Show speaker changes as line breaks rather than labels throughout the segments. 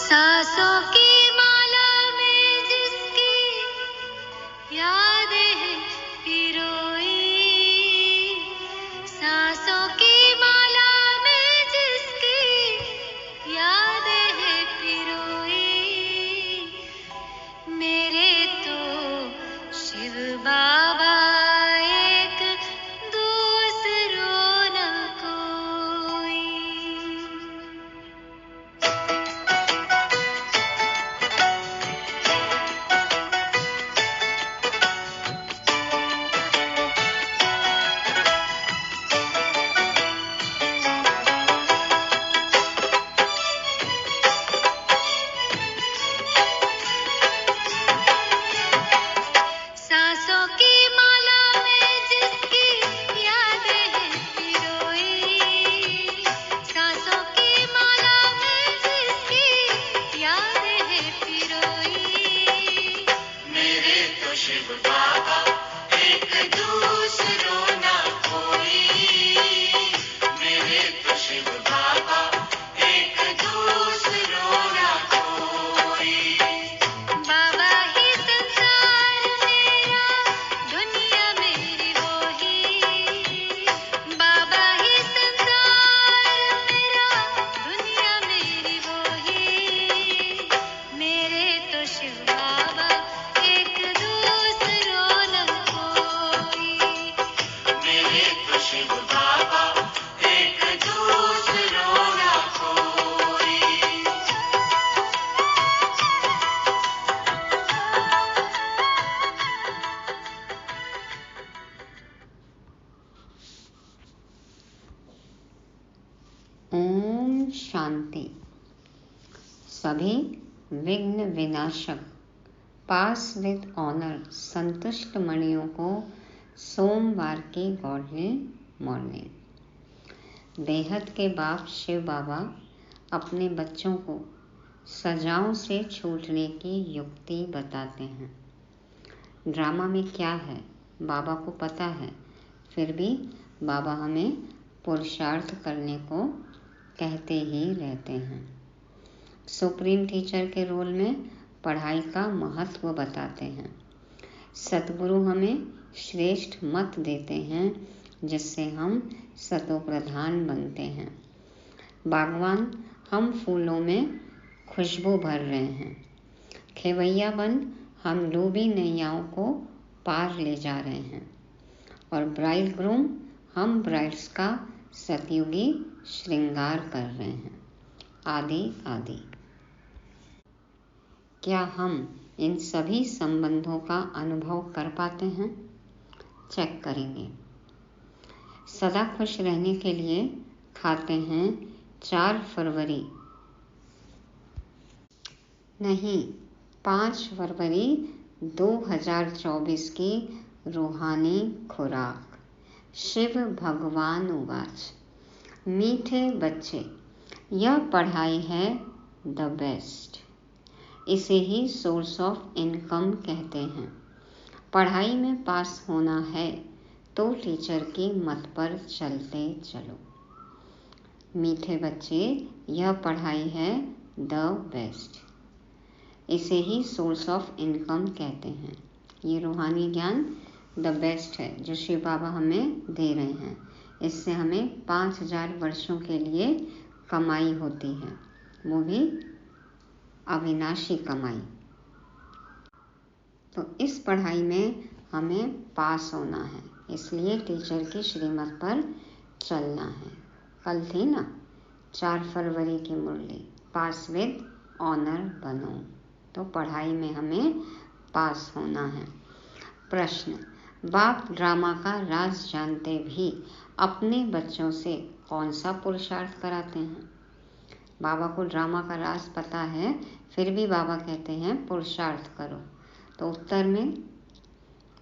सांसों की माला में जिसकी यादें हैं पिरोई, सांसों की माला में जिसकी यादें हैं पिरोई, मेरे तो शिव बाबा एक दूसरो न कोई। सांसों की माला में जिसकी यादें हैं पिरोई, सांसों की माला में जिसकी यादें हैं पिरोई, मेरे तो शिव बाबा एक दूसरो ना कोई, मेरे तो शिव बाबा एक दूसरो ना कोई। बाबा ही संसार मेरा, दुनिया मेरी वो ही, बाबा ही संसार मेरा, दुनिया मेरी वो ही, मेरे तो शिव बाबा एक दूसरो न कोई, मेरे तो शिव बाबा एक दूसरो न कोई।
ओम शांति। सभी विघ्न विनाशक पास विद ऑनर संतुष्ट मणियों को सोमवार की गॉडली मॉर्निंग। बेहद के बाप शिव बाबा अपने बच्चों को सजाओं से छूटने की युक्ति बताते हैं। ड्रामा में क्या है बाबा को पता है, फिर भी बाबा हमें पुरुषार्थ करने को कहते ही रहते हैं। सुप्रीम टीचर के रोल में पढ़ाई का महत्व बताते हैं। सतगुरु हमें श्रेष्ठ मत देते हैं जिससे हम सतोप्रधान बनते हैं। बागवान हम फूलों में खुशबू भर रहे हैं। खेवैया बन हम डूबी नैयाओं को पार ले जा रहे हैं। और ब्राइड ग्रूम हम ब्राइड्स का सतयुगी श्रृंगार कर रहे हैं, आदि आदि। क्या हम इन सभी संबंधों का अनुभव कर पाते हैं? चेक करेंगे। सदा खुश रहने के लिए खाते हैं 4 फरवरी नहीं 5 फरवरी 2024 की रूहानी खुराक। शिव भगवान उवाच, मीठे बच्चे, यह पढ़ाई है द बेस्ट। इसे ही सोर्स ऑफ इनकम कहते हैं। पढ़ाई में पास होना है तो टीचर की मत पर चलते चलो। मीठे बच्चे, यह पढ़ाई है द बेस्ट। इसे ही सोर्स ऑफ इनकम कहते हैं। ये रूहानी ज्ञान द बेस्ट है जो शिव बाबा हमें दे रहे हैं। इससे हमें 5000 वर्षों के लिए कमाई होती है, वो भी अविनाशी कमाई। तो इस पढ़ाई में हमें पास होना है, इसलिए टीचर की श्रीमत पर चलना है। कल थी ना 4 फरवरी की मुरली, पास विद ऑनर बनो। तो पढ़ाई में हमें पास होना है। प्रश्न, बाप ड्रामा का राज जानते भी अपने बच्चों से कौन सा पुरुषार्थ कराते हैं? बाबा को ड्रामा का राज पता है, फिर भी बाबा कहते हैं पुरुषार्थ करो। तो उत्तर में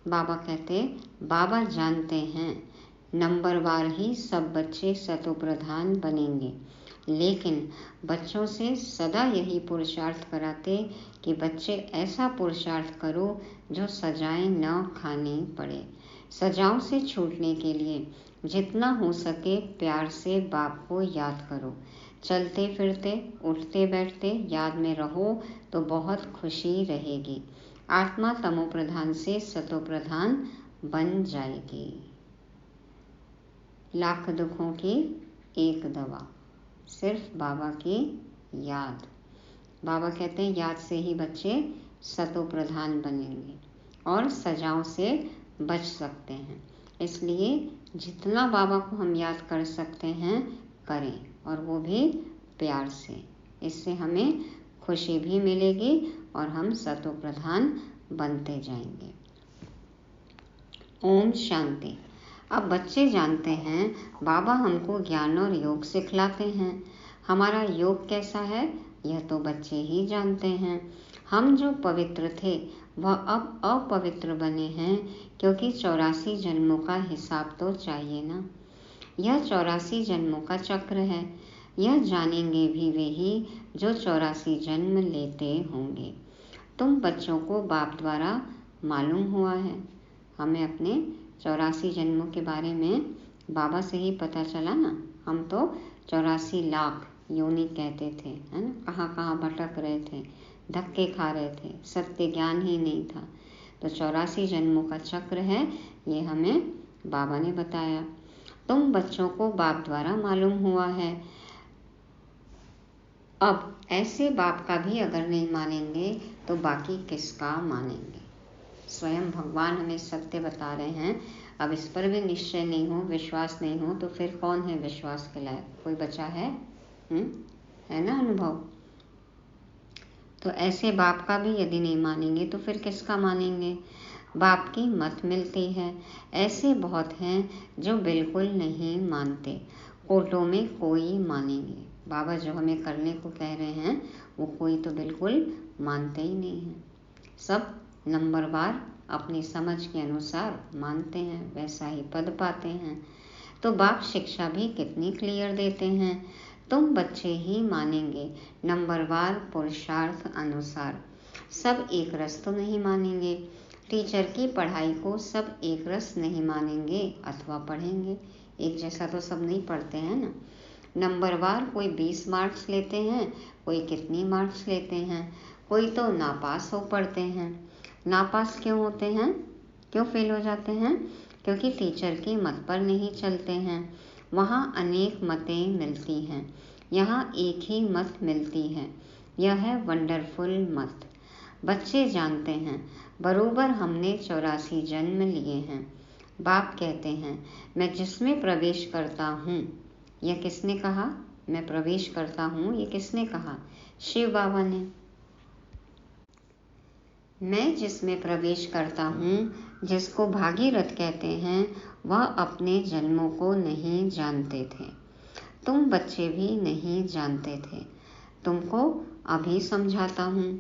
बाबा कहते, बाबा जानते हैं नंबरवार ही सब बच्चे सतोप्रधान बनेंगे, लेकिन बच्चों से सदा यही पुरुषार्थ कराते कि बच्चे ऐसा पुरुषार्थ करो जो सजाएं न खानी पड़े। सजाओं से छूटने के लिए जितना हो सके प्यार से बाप को याद करो। चलते फिरते उठते बैठते याद में रहो तो बहुत खुशी रहेगी। आत्मा तमो प्रधान से सतो प्रधान बन जाएगी। लाख दुखों की एक दवा, सिर्फ बाबा की याद। बाबा कहते हैं याद से ही बच्चे सतो प्रधान बनेंगे और सजाओं से बच सकते हैं। इसलिए जितना बाबा को हम याद कर सकते हैं करें, और वो भी प्यार से। इससे हमें खुशी भी मिलेगी और हम सतो प्रधान बनते जाएंगे। ओम शांति। अब बच्चे जानते हैं बाबा हमको ज्ञान और योग सिखलाते हैं। हमारा योग कैसा है यह तो बच्चे ही जानते हैं। हम जो पवित्र थे वह अब अपवित्र बने हैं, क्योंकि 84 जन्मों का हिसाब तो चाहिए ना। यह 84 जन्मों का चक्र है। यह जानेंगे भी वे ही जो 84 जन्म लेते होंगे। तुम बच्चों को बाप द्वारा मालूम हुआ है। हमें अपने 84 जन्मों के बारे में बाबा से ही पता चला ना। हम तो 84 लाख योनि कहते थे, है ना। कहाँ कहाँ भटक रहे थे, धक्के खा रहे थे, सत्य ज्ञान ही नहीं था। तो 84 जन्मों का चक्र है, ये हमें बाबा ने बताया। तुम बच्चों को बाप द्वारा मालूम हुआ है। अब ऐसे बाप का भी अगर नहीं मानेंगे तो बाकी किसका मानेंगे। स्वयं भगवान हमें सत्य बता रहे हैं। अब इस पर भी निश्चय नहीं हो, विश्वास नहीं हो, तो फिर कौन है विश्वास के लायक? कोई बचा है? है ना अनुभव। तो ऐसे बाप का भी यदि नहीं मानेंगे तो फिर किसका मानेंगे। बाप की मत मिलती है। ऐसे बहुत हैं जो बिल्कुल नहीं मानते। कोटों में कोई मानेंगे। बाबा जो हमें करने को कह रहे हैं वो कोई तो बिल्कुल मानते ही नहीं हैं। सब नंबरवार अपनी समझ के अनुसार मानते हैं, वैसा ही पद पाते हैं। तो बाप शिक्षा भी कितनी क्लियर देते हैं। तुम बच्चे ही मानेंगे नंबरवार पुरुषार्थ अनुसार। सब एक रस तो नहीं मानेंगे। टीचर की पढ़ाई को सब एक रस नहीं मानेंगे अथवा पढ़ेंगे। एक जैसा तो सब नहीं पढ़ते हैं ना। नंबरवार कोई 20 मार्क्स लेते हैं, कोई कितनी मार्क्स लेते हैं, कोई तो नापास हो पढ़ते हैं। नापास क्यों होते हैं, क्यों फेल हो जाते हैं? क्योंकि टीचर की मत पर नहीं चलते हैं। वहाँ अनेक मतें मिलती हैं, यहाँ एक ही मत मिलती है। यह है वंडरफुल मत। बच्चे जानते हैं बरोबर हमने 84 जन्म लिए हैं। बाप कहते हैं मैं जिसमें प्रवेश करता हूँ। यह किसने कहा? मैं प्रवेश करता हूँ, ये किसने कहा? शिव बाबा ने। मैं जिसमें प्रवेश करता हूँ, जिसको भागीरथ कहते हैं, वह अपने जन्मों को नहीं जानते थे। तुम बच्चे भी नहीं जानते थे। तुमको अभी समझाता हूँ।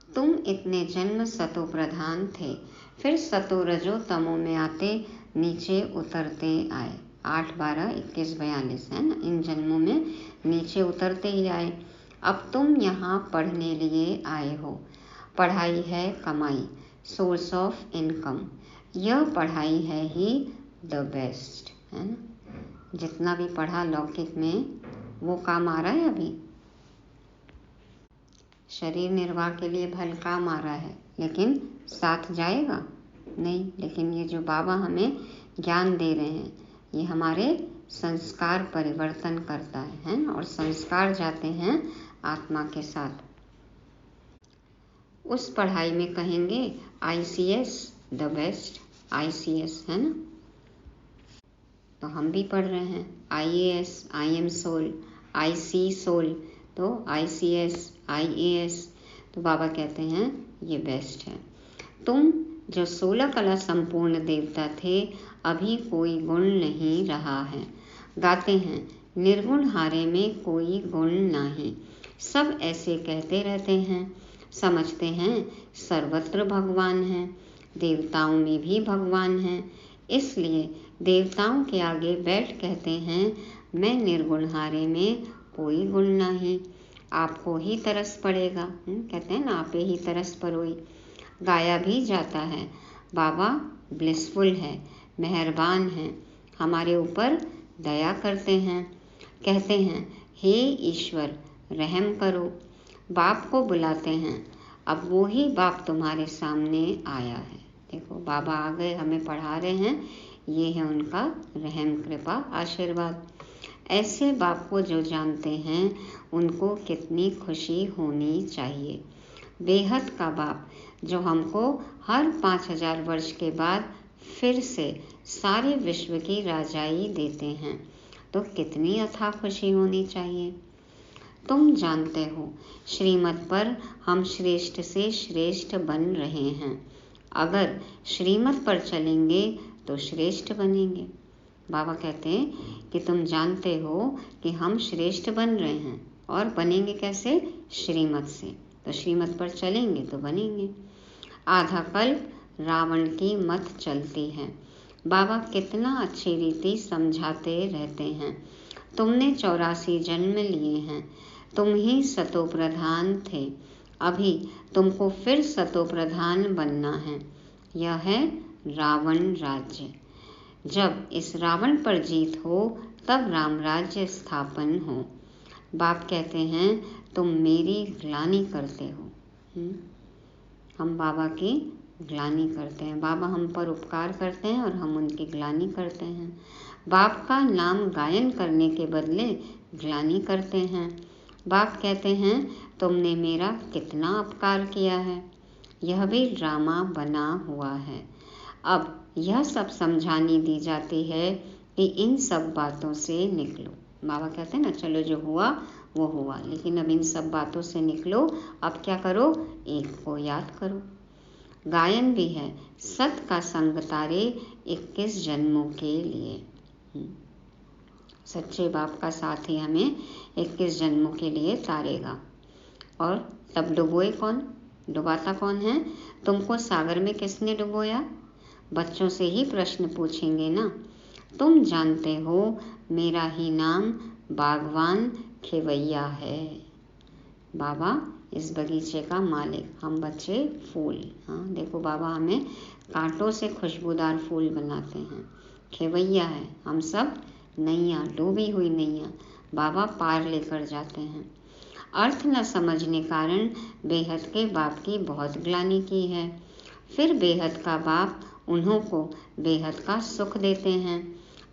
तुम इतने जन्म सतो प्रधान थे, फिर सतो रजो तमो में आते नीचे उतरते आए। 8, 12, 21, 42 है ना। इन जन्मों में नीचे उतरते ही आए। अब तुम यहाँ पढ़ने लिए आए हो। पढ़ाई है कमाई, सोर्स ऑफ इनकम। यह पढ़ाई है ही द बेस्ट, है ना। जितना भी पढ़ा लौकिक में वो काम आ रहा है। अभी शरीर निर्वाह के लिए भल काम आ रहा है, लेकिन साथ जाएगा नहीं। लेकिन ये जो बाबा हमें ज्ञान दे रहे हैं, ये हमारे संस्कार परिवर्तन करता है ना। और संस्कार जाते हैं आत्मा के साथ। उस पढ़ाई में कहेंगे ICS द बेस्ट, ICS है ना। तो हम भी पढ़ रहे हैं IAS, IM सोल, IC सोल, तो ICS, IAS। तो बाबा कहते हैं ये बेस्ट है। तुम जो 16 कला संपूर्ण देवता थे, अभी कोई गुण नहीं रहा है। गाते हैं निर्गुण हारे में कोई गुण नहीं। सब ऐसे कहते रहते हैं, समझते हैं सर्वत्र भगवान है। देवताओं में भी भगवान है। इसलिए देवताओं के आगे बैठ कहते हैं मैं निर्गुण हारे में कोई गुण नहीं। आपको ही तरस पड़ेगा। कहते हैं ना आपे ही तरस परोई। गाया भी जाता है बाबा ब्लिसफुल है, मेहरबान है, हमारे ऊपर दया करते हैं। कहते हैं, हे ईश्वर रहम करो। बाप को बुलाते हैं, अब वो ही बाप तुम्हारे सामने आया है। देखो बाबा आ गए, हमें पढ़ा रहे हैं, ये है उनका रहम, कृपा, आशीर्वाद। ऐसे बाप को जो जानते हैं उनको कितनी खुशी होनी चाहिए। बेहद का बाप जो हमको हर 5000 वर्ष के बाद फिर से सारे विश्व की राजाई देते हैं, तो कितनी अथाह खुशी होनी चाहिए। तुम जानते हो श्रीमत पर हम श्रेष्ठ से श्रेष्ठ बन रहे हैं। अगर श्रीमत पर चलेंगे तो श्रेष्ठ बनेंगे। बाबा कहते हैं कि तुम जानते हो कि हम श्रेष्ठ बन रहे हैं, और बनेंगे कैसे? श्रीमत से। तो श्रीमत पर चलेंगे तो बनेंगे। आधा कल्प रावण की मत चलती है। बाबा कितना अच्छी रीति समझाते रहते हैं। तुमने 84 जन्म लिए हैं, तुम ही सतो प्रधान थे, अभी तुमको फिर सतो प्रधान बनना है। यह है रावण राज्य। जब इस रावण पर जीत हो तब राम राज्य स्थापन हो। बाप कहते हैं तुम मेरी ग्लानि करते हो। हम बाबा की ग्लानि करते हैं। बाबा हम पर उपकार करते हैं और हम उनकी ग्लानि करते हैं। बाप का नाम गायन करने के बदले ग्लानि करते हैं। बाप कहते हैं तुमने मेरा कितना उपकार किया है। यह भी ड्रामा बना हुआ है। अब यह सब समझानी दी जाती है कि इन सब बातों से निकलो। बाबा कहते हैं ना, चलो जो हुआ वो हुआ, लेकिन अब इन सब बातों से निकलो। अब क्या करो? एक को याद करो। गायन भी है, सत का संग तारे 21 जन्मों के लिए। सच्चे बाप का साथ ही हमें 21 जन्मों के लिए तारेगा। और तब डुबोए कौन? डुबाता कौन है? तुमको सागर में किसने डुबोया? बच्चों से ही प्रश्न पूछेंगे ना। तुम जानते हो मेरा ही नाम बागवान खेवैया है। बाबा इस बगीचे का मालिक, हम बच्चे फूल। हाँ देखो बाबा हमें कांटों से खुशबूदार फूल बनाते हैं। खेवैया है, हम सब नैया, डूबी हुई नैया बाबा पार लेकर जाते हैं। अर्थ न समझने कारण बेहद के बाप की बहुत ग्लानि की है। फिर बेहद का बाप उन्हों को बेहद का सुख देते हैं।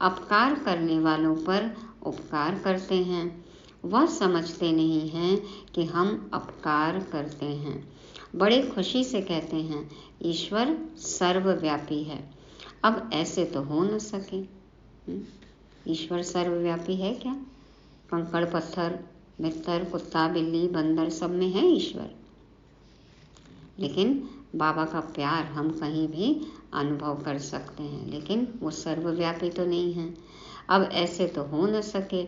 अपकार करने वालों पर उपकार करते हैं। वह समझते नहीं हैं कि हम अपकार करते हैं। बड़े खुशी से कहते हैं ईश्वर सर्वव्यापी है। अब ऐसे तो हो न सके। ईश्वर सर्वव्यापी है क्या? कंकड़ पत्थर, मित्र, कुत्ता, बिल्ली, बंदर, सब में है ईश्वर। लेकिन बाबा का प्यार हम कहीं भी अनुभव कर सकते हैं, लेकिन वो सर्वव्यापी तो नहीं है। अब ऐसे तो हो न सके।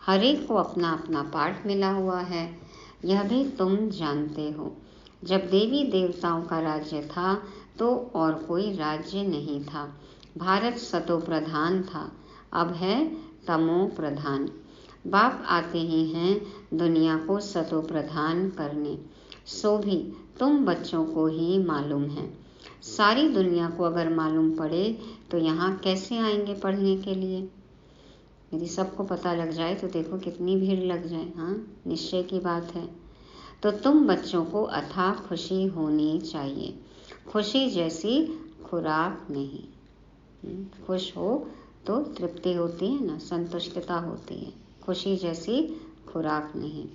हर एक को अपना अपना पाठ मिला हुआ है, यह भी तुम जानते हो। जब देवी देवताओं का राज्य था तो और कोई राज्य नहीं था। भारत सतो प्रधान था, अब है तमो प्रधान। बाप आते ही हैं दुनिया को सतो प्रधान करने। सो भी तुम बच्चों को ही मालूम है। सारी दुनिया को अगर मालूम पड़े तो यहाँ कैसे आएंगे पढ़ने के लिए? यदि सबको पता लग जाए तो देखो कितनी भीड़ लग जाए। हाँ निश्चय की बात है। तो तुम बच्चों को अथाह खुशी होनी चाहिए। खुशी जैसी खुराक नहीं। खुश हो तो तृप्ति होती है ना, संतुष्टता होती है। खुशी जैसी खुराक नहीं।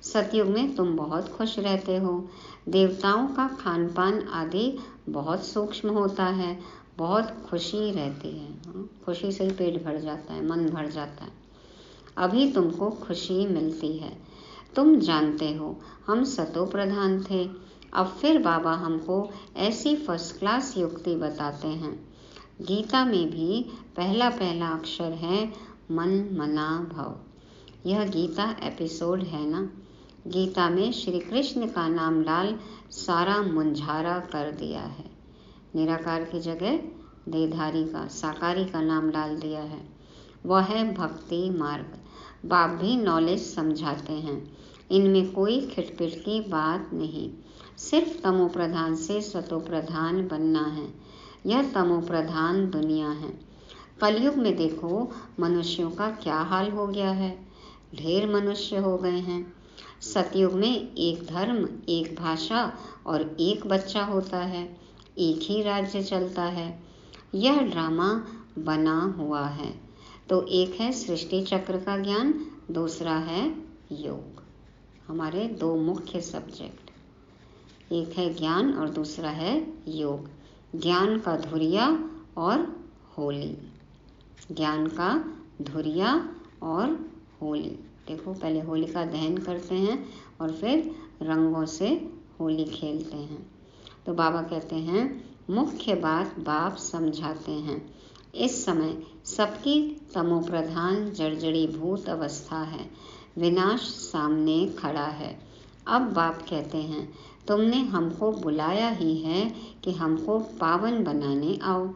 सतयुग में तुम बहुत खुश रहते हो। देवताओं का खान पान आदि बहुत सूक्ष्म होता है, बहुत खुशी रहती है। खुशी से ही पेट भर जाता है, मन भर जाता है। अभी तुमको खुशी मिलती है। तुम जानते हो हम सतो प्रधान थे। अब फिर बाबा हमको ऐसी फर्स्ट क्लास युक्ति बताते हैं। गीता में भी पहला पहला अक्षर है मन मना भव। यह गीता एपिसोड है ना। गीता में श्री कृष्ण का नाम डाल सारा मुंझारा कर दिया है। निराकार की जगह देहधारी का, साकारी का नाम डाल दिया है। वह है भक्ति मार्ग। बाप भी नॉलेज समझाते हैं। इनमें कोई खिटपिट की बात नहीं। सिर्फ तमो प्रधान से सतो प्रधान बनना है। यह तमो प्रधान दुनिया है। कलयुग में देखो मनुष्यों का क्या हाल हो गया है। ढेर मनुष्य हो गए हैं। सतयुग में एक धर्म, एक भाषा और एक बच्चा होता है, एक ही राज्य चलता है। यह ड्रामा बना हुआ है। तो एक है सृष्टि चक्र का ज्ञान, दूसरा है योग। हमारे दो मुख्य सब्जेक्ट, एक है ज्ञान और दूसरा है योग। ज्ञान का धुरिया और होली, ज्ञान का धुरिया और होली। देखो, पहले होलिका दहन करते हैं और फिर रंगों से होली खेलते हैं। तो बाबा कहते हैं, मुख्य बात बाप समझाते हैं। इस समय सबकी तमोप्रधान जर्जरीभूत अवस्था है, विनाश सामने खड़ा है। अब बाप कहते हैं, तुमने हमको बुलाया ही है कि हमको पावन बनाने आओ।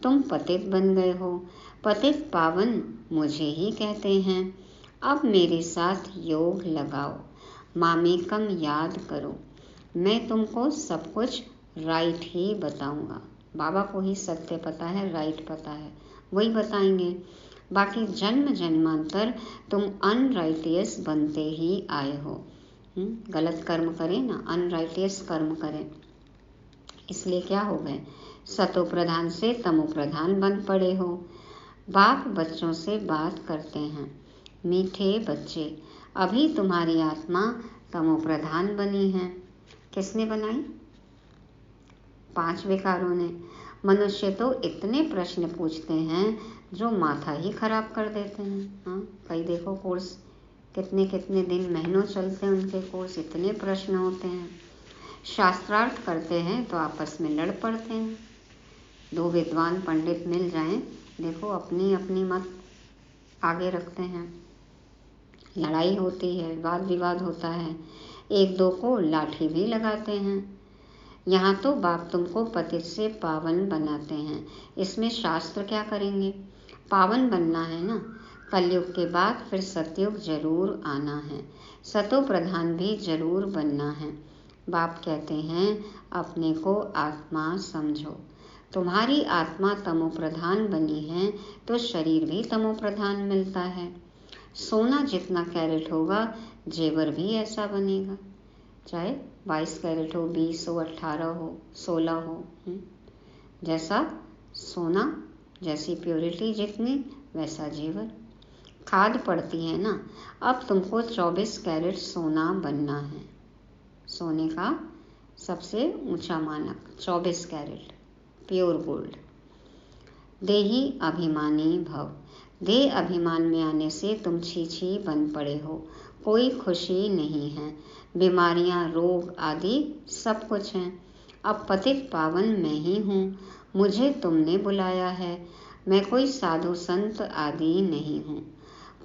तुम पतित बन गए हो, पतित पावन मुझे ही कहते हैं। अब मेरे साथ योग लगाओ, मामेकम याद करो। मैं तुमको सब कुछ राइट ही बताऊंगा। बाबा को ही सत्य पता है, राइट पता है, वही बताएंगे। बाकी जन्म जन्मांतर तुम अनराइटियस बनते ही आए हो। गलत कर्म करें ना, अनराइटियस कर्म करें, इसलिए क्या हो गए, सतो प्रधान से तमो प्रधान बन पड़े हो। बाप बच्चों से बात करते हैं, मीठे बच्चे, अभी तुम्हारी आत्मा तमो प्रधान बनी है। किसने बनाई? 5 विकारों ने। मनुष्य तो इतने प्रश्न पूछते हैं जो माथा ही खराब कर देते हैं। हाँ, कई देखो कोर्स कितने कितने दिन, महीनों चलते हैं उनके कोर्स, इतने प्रश्न होते हैं। शास्त्रार्थ करते हैं तो आपस में लड़ पड़ते हैं। 2 विद्वान पंडित मिल जाएं, देखो अपनी अपनी मत आगे रखते हैं, लड़ाई होती है, वाद विवाद होता है, एक दो को लाठी भी लगाते हैं। यहाँ तो बाप तुमको पतित से पावन बनाते हैं, इसमें शास्त्र क्या करेंगे? पावन बनना है ना। कलयुग के बाद फिर सतयुग जरूर आना है, सतो प्रधान भी जरूर बनना है। बाप कहते हैं, अपने को आत्मा समझो। तुम्हारी आत्मा तमो प्रधान बनी है तो शरीर भी तमो प्रधान मिलता है। सोना जितना कैरेट होगा, जेवर भी ऐसा बनेगा, चाहे 22 कैरेट हो, 20 हो, 18 हो, 16 हो। जैसा सोना, जैसी प्योरिटी जितनी, वैसा जेवर। खाद पड़ती है ना। अब तुमको 24 कैरेट सोना बनना है। सोने का सबसे ऊंचा मानक 24 कैरेट प्योर गोल्ड। देही अभिमानी भव। देह अभिमान में आने से तुम छी बन पड़े हो, कोई खुशी नहीं है। बीमारियां, रोग आदि सब कुछ हैं। अब पतित पावन मैं ही हूँ, मुझे तुमने बुलाया है। मैं कोई साधु संत आदि नहीं हूँ।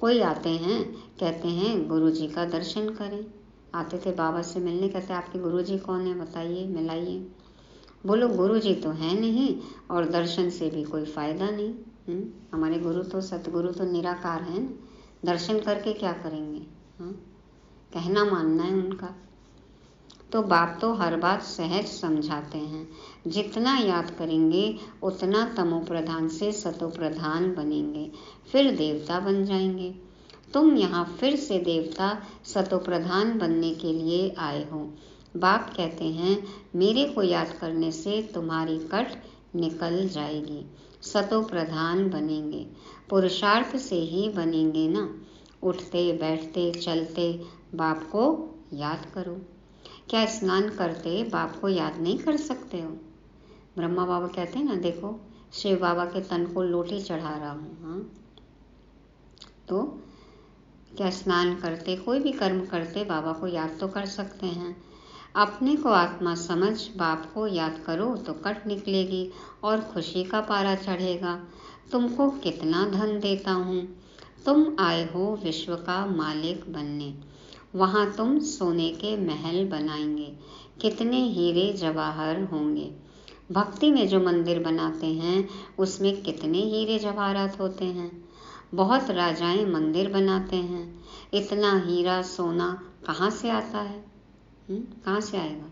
कोई आते हैं, कहते हैं गुरुजी का दर्शन करें। आते थे बाबा से मिलने, कहते आपके गुरुजी कौन है, बताइए, मिलाइए। बोलो गुरुजी तो है नहीं और दर्शन से भी कोई फायदा नहीं। हमारे गुरु तो, सतगुरु तो निराकार हैं ना, दर्शन करके क्या करेंगे? कहना मानना है उनका। तो बाप तो हर बात सहज समझाते हैं। जितना याद करेंगे उतना तमो प्रधान से सतो प्रधान बनेंगे, फिर देवता बन जाएंगे। तुम यहाँ फिर से देवता सतो प्रधान बनने के लिए आए हो। बाप कहते हैं, मेरे को याद करने से तुम्हारी कट निकल जाएगी, सतो प्रधान बनेंगे। पुरुषार्थ से ही बनेंगे ना। उठते बैठते चलते बाप को याद करो। क्या स्नान करते बाप को याद नहीं कर सकते हो? ब्रह्मा बाबा कहते हैं ना, देखो शिव बाबा के तन को लोटी चढ़ा रहा हूँ। हाँ, तो क्या स्नान करते, कोई भी कर्म करते बाबा को याद तो कर सकते हैं। अपने को आत्मा समझ बाप को याद करो तो कट निकलेगी और खुशी का पारा चढ़ेगा। तुमको कितना धन देता हूँ, तुम आए हो विश्व का मालिक बनने। वहाँ तुम सोने के महल बनाएंगे, कितने हीरे जवाहर होंगे। भक्ति में जो मंदिर बनाते हैं उसमें कितने हीरे जवाहरात होते हैं। बहुत राजाएं मंदिर बनाते हैं, इतना हीरा सोना कहाँ से आता है? कहाँ से आएगा?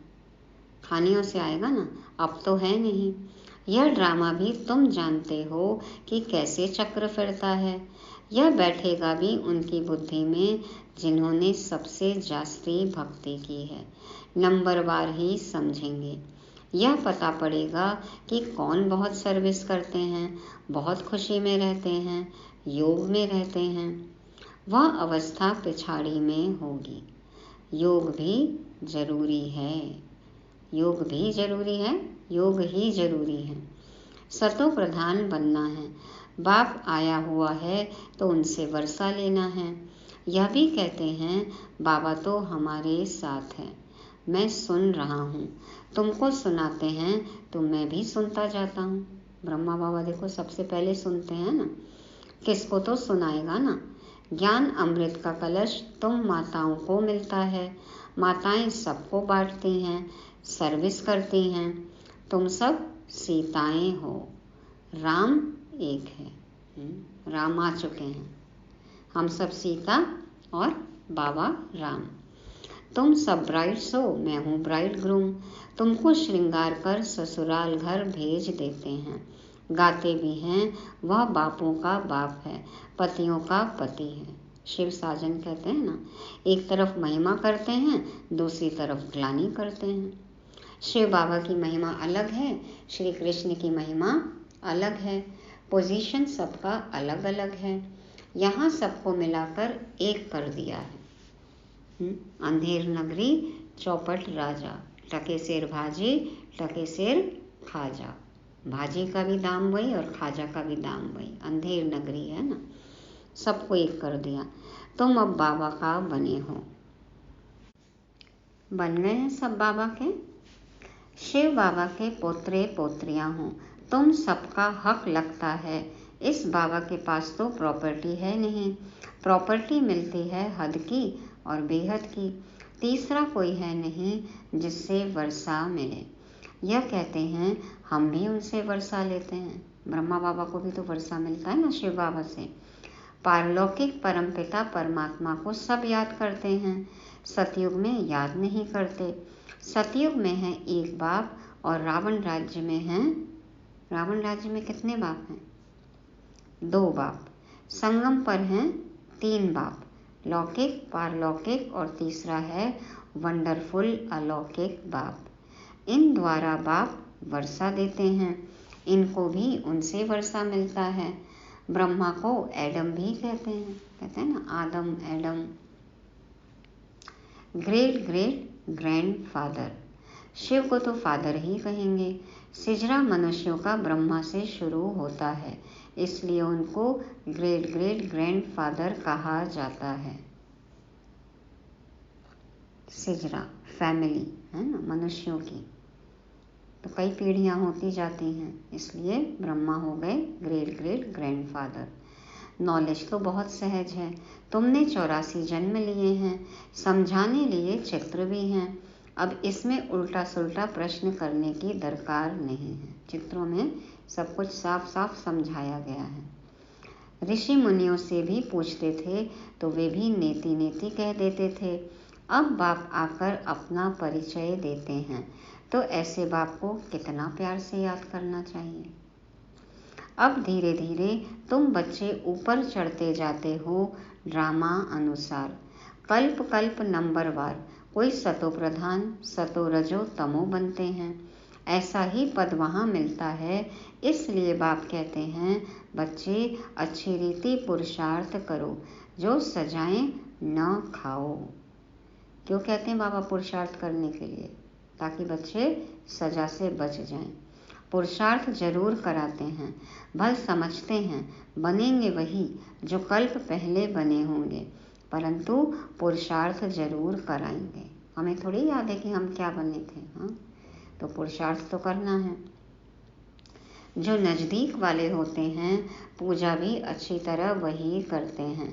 खानियों से आएगा ना, अब तो है नहीं। यह ड्रामा भी तुम जानते हो कि कैसे चक्र फिरता है। यह बैठेगा भी उनकी बुद्धि में जिन्होंने सबसे जास्ती भक्ति की है, नंबरवार ही समझेंगे। यह पता पड़ेगा कि कौन बहुत सर्विस करते हैं, बहुत खुशी में रहते हैं, योग में रहते हैं। वह अवस्था पिछाड़ी में होगी। योग भी जरूरी है, योग भी जरूरी है, योग ही जरूरी है। सतो प्रधान बनना है। बाप आया हुआ है तो उनसे वर्षा लेना है। यह भी कहते हैं बाबा तो हमारे साथ है, मैं सुन रहा हूँ, तुमको सुनाते हैं तो मैं भी सुनता जाता हूँ। ब्रह्मा बाबा देखो सबसे पहले सुनते हैं ना, किसको तो सुनाएगा ना। ज्ञान अमृत का कलश तुम माताओं को मिलता है, माताएं सबको बांटती हैं, सर्विस करती हैं। तुम सब सीताएं हो, राम एक है। राम आ चुके हैं, हम सब सीता और बाबा राम। तुम सब ब्राइड्स हो, मैं हूँ ब्राइड ग्रूम। तुमको श्रृंगार कर ससुराल घर भेज देते हैं। गाते भी हैं वह बापों का बाप है, पतियों का पति है। शिव साजन कहते हैं ना, एक तरफ महिमा करते हैं, दूसरी तरफ ग्लानि करते हैं। शिव बाबा की महिमा अलग है, श्री कृष्ण की महिमा अलग है, पोजीशन सबका अलग अलग है। यहाँ सबको मिलाकर एक कर दिया है। अंधेर नगरी चौपट राजा, टके शेर भाजी, टके शेर खाजा। भाजी का भी दाम वही और खाजा का भी दाम वही। अंधेर नगरी है ना, सबको एक कर दिया। तुम अब बाबा का बने हो, बन गए हैं सब बाबा के। शिव बाबा के पोत्रे पोत्रियां हो, तुम सबका हक लगता है। इस बाबा के पास तो प्रॉपर्टी है नहीं, प्रॉपर्टी मिलती है हद की और बेहद की। तीसरा कोई है नहीं जिससे वर्षा मिले। यह कहते हैं हम भी उनसे वर्षा लेते हैं। ब्रह्मा बाबा को भी तो वर्षा मिलता है ना शिव बाबा से। पारलौकिक परमपिता परमात्मा को सब याद करते हैं, सतयुग में याद नहीं करते। सतयुग में है एक बाप और रावण राज्य में है, रावण राज्य में कितने बाप हैं? 2 बाप। संगम पर हैं 3 बाप, लौकिक, पारलौकिक और तीसरा है वंडरफुल अलौकिक बाप। इन द्वारा बाप वर्षा देते हैं, इनको भी उनसे वर्षा मिलता है। ब्रह्मा को एडम भी कहते हैं ना, आदम Adam. Great great grand father, Shiv को तो फादर ही कहेंगे। सिजरा मनुष्यों का ब्रह्मा से शुरू होता है, इसलिए उनको ग्रेट ग्रेट ग्रैंड फादर कहा जाता है। सिजरा फैमिली है ना मनुष्यों की, तो कई पीढ़ियां होती जाती हैं, इसलिए ब्रह्मा हो गए great great grand father. Knowledge तो बहुत सहज है, तुमने 84 जन्म लिए हैं, समझाने लिए चित्र भी हैं। अब इसमें उल्टा सुल्टा प्रश्न करने की दरकार नहीं है, चित्रों में सब कुछ साफ साफ समझाया गया है। ऋषि मुनियों से भी पूछते थे तो वे भी नेति नेति कह देते थे। अब बाप आकर अपना परिचय देते हैं, तो ऐसे बाप को कितना प्यार से याद करना चाहिए। अब धीरे धीरे तुम बच्चे ऊपर चढ़ते जाते हो ड्रामा अनुसार, कल्प कल्प नंबरवार। कोई सतो प्रधान, सतो रजो तमो बनते हैं, ऐसा ही पद वहाँ मिलता है। इसलिए बाप कहते हैं बच्चे अच्छी रीति पुरुषार्थ करो, जो सजाएं न खाओ। क्यों कहते हैं बाबा पुरुषार्थ करने के लिए? ताकि बच्चे सजा से बच जाएं। पुरुषार्थ जरूर कराते हैं, भल समझते हैं बनेंगे वही जो कल्प पहले बने होंगे, परंतु पुरुषार्थ जरूर कराएंगे। हमें थोड़ी याद है कि हम क्या बने थे। हाँ, तो पुरुषार्थ तो करना है। जो नज़दीक वाले होते हैं पूजा भी अच्छी तरह वही करते हैं।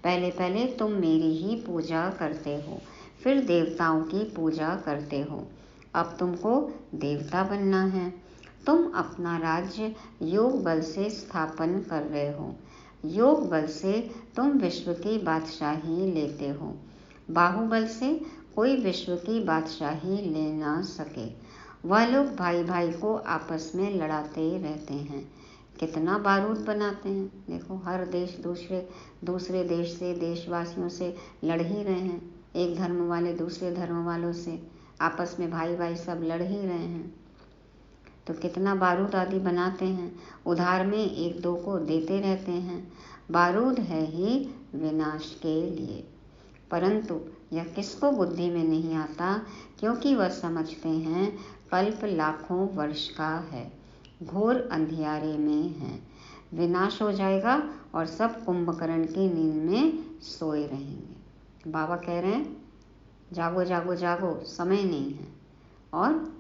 पहले पहले तुम मेरी ही पूजा करते हो, फिर देवताओं की पूजा करते हो। अब तुमको देवता बनना है। तुम अपना राज्य योग बल से स्थापन कर रहे हो। योग बल से तुम विश्व की बादशाही लेते हो। बाहुबल से कोई विश्व की बादशाही ले ना सके। वह लोग भाई भाई को आपस में लड़ाते रहते हैं, कितना बारूद बनाते हैं। देखो, हर देश दूसरे देश से, देशवासियों से लड़ ही रहे हैं। एक धर्म वाले दूसरे धर्म वालों से आपस में भाई भाई सब लड़ ही रहे हैं। तो कितना बारूद आदि बनाते हैं, उधार में एक दो को देते रहते हैं। बारूद है ही विनाश के लिए, परंतु यह किसको बुद्धि में नहीं आता, क्योंकि वह समझते हैं कल्प लाखों वर्ष का है, घोर अंधियारे में है, विनाश हो जाएगा और सब कुंभकर्ण की नींद में सोए रहेंगे। बाबा कह रहे हैं जागो जागो जागो, समय नहीं है। और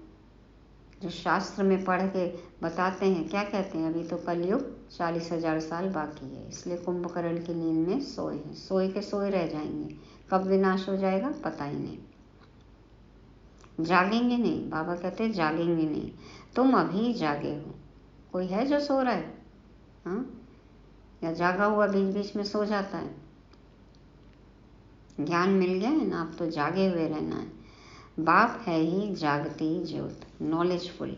जो शास्त्र में पढ़ के बताते हैं, क्या कहते हैं, अभी तो कलयुग 40,000 साल बाकी है, इसलिए कुंभकर्ण की नींद में सोए हैं, सोए के सोए रह जाएंगे। कब विनाश हो जाएगा पता ही नहीं, जागेंगे नहीं। बाबा कहते हैं जागेंगे नहीं, तुम अभी जागे हो। कोई है जो सो रहा है? हाँ, या जागा हुआ बीच बीच में सो जाता है? ज्ञान मिल गया है ना, अब तो जागे हुए रहना है। बाप है ही जागती ज्योत, नॉलेजफुल।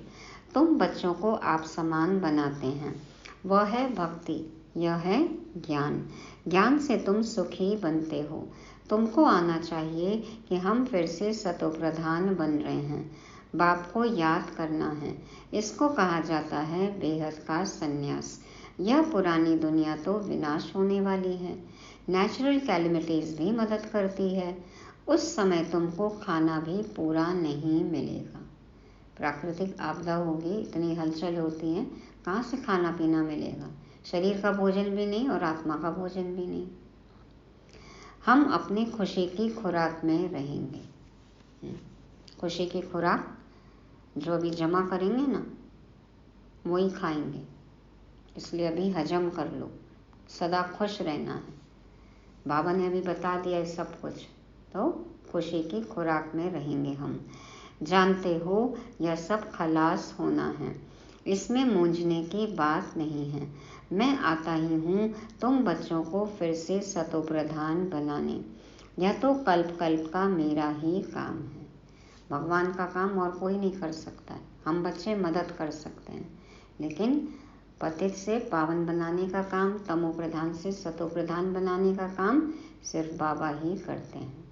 तुम बच्चों को आप समान बनाते हैं, वह है भक्ति, यह है ज्ञान। ज्ञान से तुम सुखी बनते हो। तुमको आना चाहिए कि हम फिर से सतोप्रधान बन रहे हैं, बाप को याद करना है। इसको कहा जाता है बेहद का संन्यास। यह पुरानी दुनिया तो विनाश होने वाली है, नेचुरल कैलेमिटीज भी मदद करती है। उस समय तुमको खाना भी पूरा नहीं मिलेगा। प्राकृतिक आपदा होगी, इतनी हलचल होती है, कहाँ से खाना पीना मिलेगा? शरीर का भोजन भी नहीं और आत्मा का भोजन भी नहीं। हम अपनी खुशी की खुराक में रहेंगे। खुशी की खुराक जो अभी जमा करेंगे ना, वही खाएंगे। इसलिए अभी हजम कर लो, सदा खुश रहना है। बाबा ने अभी बता दिया है सब कुछ, तो खुशी की खुराक में रहेंगे हम। जानते हो यह सब खलास होना है, इसमें मूंझने की बात नहीं है। मैं आता ही हूँ तुम बच्चों को फिर से सतोप्रधान बनाने। यह तो कल्प कल्प का मेरा ही काम है, भगवान का काम और कोई नहीं कर सकता है। हम बच्चे मदद कर सकते हैं, लेकिन पतित से पावन बनाने का काम, तमो प्रधान से सतो प्रधान बनाने का काम सिर्फ बाबा ही करते हैं।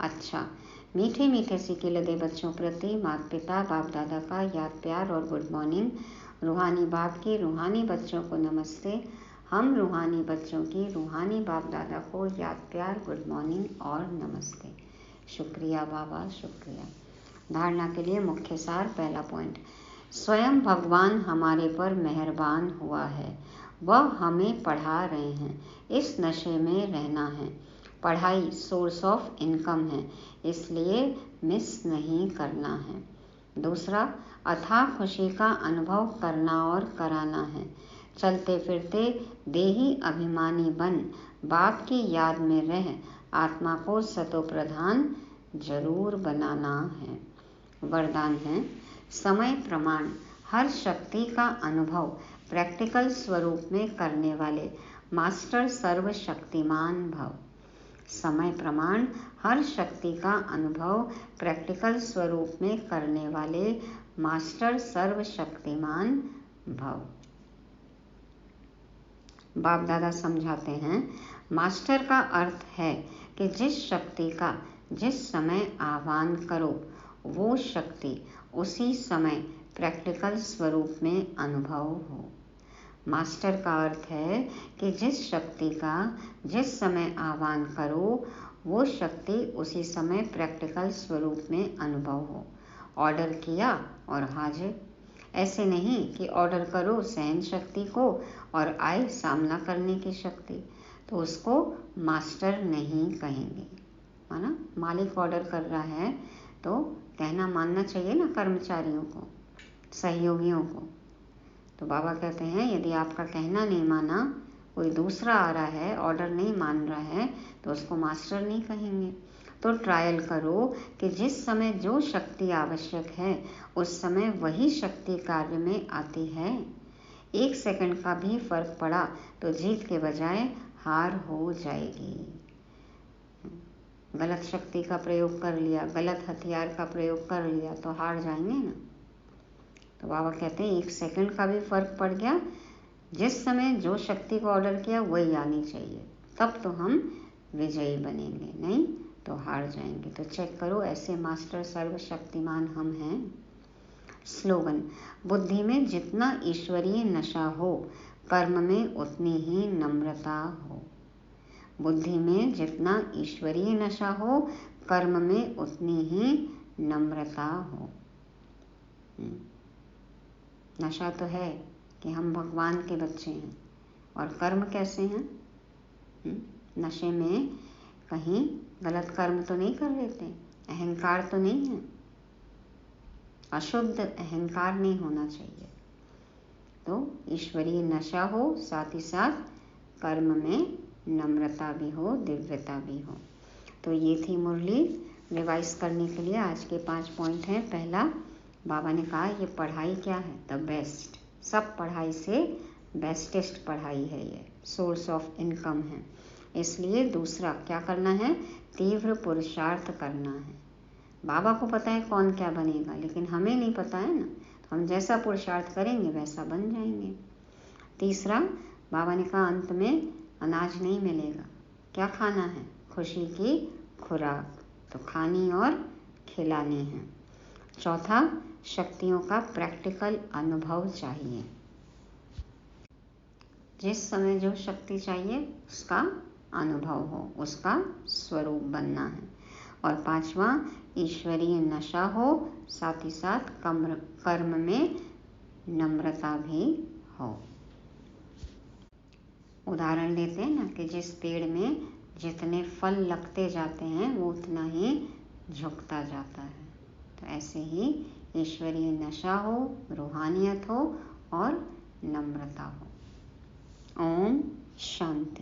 अच्छा, मीठे मीठे सिक्के लदे बच्चों प्रति माता पिता बाप दादा का याद प्यार और गुड मॉर्निंग। रूहानी बाप की रूहानी बच्चों को नमस्ते। हम रूहानी बच्चों की रूहानी बाप दादा को याद प्यार, गुड मॉर्निंग और नमस्ते। शुक्रिया बाबा, शुक्रिया। धारणा के लिए मुख्य सार, पहला पॉइंट, स्वयं भगवान हमारे पर मेहरबान हुआ है, वह हमें पढ़ा रहे हैं। इस नशे में रहना है। पढ़ाई सोर्स ऑफ इनकम है, इसलिए मिस नहीं करना है। दूसरा, अथाह खुशी का अनुभव करना और कराना है। चलते फिरते देही अभिमानी बन बाप की याद में रह आत्मा को सतोप्रधान जरूर बनाना है। वरदान है, समय प्रमाण हर शक्ति का अनुभव प्रैक्टिकल स्वरूप में करने वाले मास्टर सर्वशक्तिमान भव। समय प्रमाण हर शक्ति का अनुभव प्रैक्टिकल स्वरूप में करने वाले मास्टर सर्वशक्तिमान भव। बाप दादा समझाते हैं, मास्टर का अर्थ है कि जिस शक्ति का जिस समय आह्वान करो, वो शक्ति उसी समय प्रैक्टिकल स्वरूप में अनुभव हो। मास्टर का अर्थ है कि जिस शक्ति का जिस समय आह्वान करो, वो शक्ति उसी समय प्रैक्टिकल स्वरूप में अनुभव हो। ऑर्डर किया और हाजिर। ऐसे नहीं कि ऑर्डर करो सहन शक्ति को और आए सामना करने की शक्ति, तो उसको मास्टर नहीं कहेंगे। माना मालिक ऑर्डर कर रहा है तो कहना मानना चाहिए ना कर्मचारियों को, सहयोगियों को। तो बाबा कहते हैं यदि आपका कहना नहीं माना, कोई दूसरा आ रहा है ऑर्डर नहीं मान रहा है, तो उसको मास्टर नहीं कहेंगे। तो ट्रायल करो कि जिस समय जो शक्ति आवश्यक है उस समय वही शक्ति कार्य में आती है। 1 सेकंड का भी फर्क पड़ा तो जीत के बजाय हार हो जाएगी। गलत शक्ति का प्रयोग कर लिया, गलत हथियार का प्रयोग कर लिया तो हार जाएंगे ना। तो बाबा कहते हैं 1 सेकंड का भी फर्क पड़ गया, जिस समय जो शक्ति को ऑर्डर किया वही आनी चाहिए, तब तो हम विजयी बनेंगे, नहीं तो हार जाएंगे। तो चेक करो, ऐसे मास्टर सर्वशक्तिमान हम हैं। स्लोगन, बुद्धि में जितना ईश्वरीय नशा हो, कर्म में उतनी ही नम्रता हो। बुद्धि में जितना ईश्वरीय नशा हो, कर्म में उतनी ही नम्रता हो। नशा तो है कि हम भगवान के बच्चे हैं, और कर्म कैसे हैं? नशे में कहीं गलत कर्म तो नहीं कर लेते, अहंकार तो नहीं है, अशुद्ध अहंकार नहीं होना चाहिए। तो ईश्वरीय नशा हो, साथ ही साथ कर्म में नम्रता भी हो, दिव्यता भी हो। तो ये थी मुरली। रिवाइज करने के लिए आज के 5 पॉइंट हैं। पहला, बाबा ने कहा ये पढ़ाई क्या है? The best. सब पढ़ाई से बेस्टेस्ट पढ़ाई है, ये सोर्स ऑफ इनकम है। इसलिए दूसरा क्या करना है? तीव्र पुरुषार्थ करना है। बाबा को पता है कौन क्या बनेगा, लेकिन हमें नहीं पता है ना, तो हम जैसा पुरुषार्थ करेंगे वैसा बन जाएंगे। तीसरा, बाबा ने कहा अंत में अनाज नहीं मिलेगा, क्या खाना है? खुशी की खुराक, तो खानी और खिलानी है। चौथा, शक्तियों का प्रैक्टिकल अनुभव चाहिए, जिस समय जो शक्ति चाहिए उसका अनुभव हो, उसका स्वरूप बनना है। और पांचवा, ईश्वरीय नशा हो, साथ ही साथ कर्म में नम्रता भी हो। उदाहरण लेते हैं ना कि जिस पेड़ में जितने फल लगते जाते हैं वो उतना ही झुकता जाता है, तो ऐसे ही ईश्वरीय नशा हो, रूहानियत हो और नम्रता हो। ओम शांति।